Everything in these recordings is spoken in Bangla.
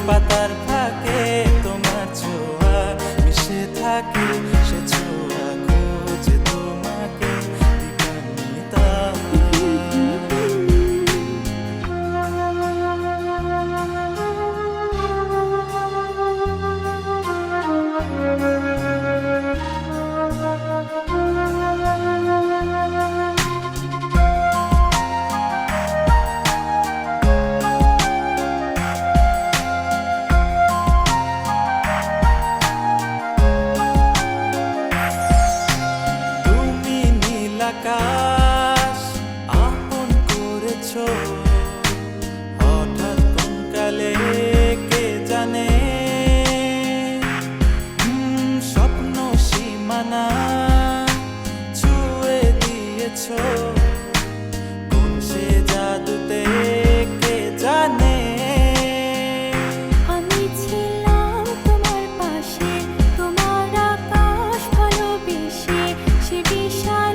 পাতার ফাঁকে তোমার ছোঁয়া মিশে থাকে, সে ছোঁয়া খোঁজে তোমাকে দিপানিতা। আকাশ আপন করেছো হঠাৎ কোন কালে কে জানে, স্বপ্ন সীমানা ছুঁয়ে দিয়েছো কোন সে জাদুতে কে জানে। আমি ছিলাম তোমার পাশে, তোমার আকাশ ভালোবেসে, সে বিশাল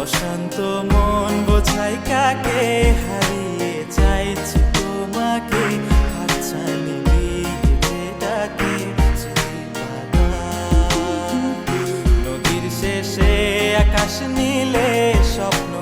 অশান্ত মন বোঝাই কাকে, হারিয়ে চাইছি তোমাকে, হাতছানি দিয়ে ডাকে নদীর শেষে আকাশ নীলে স্বপ্ন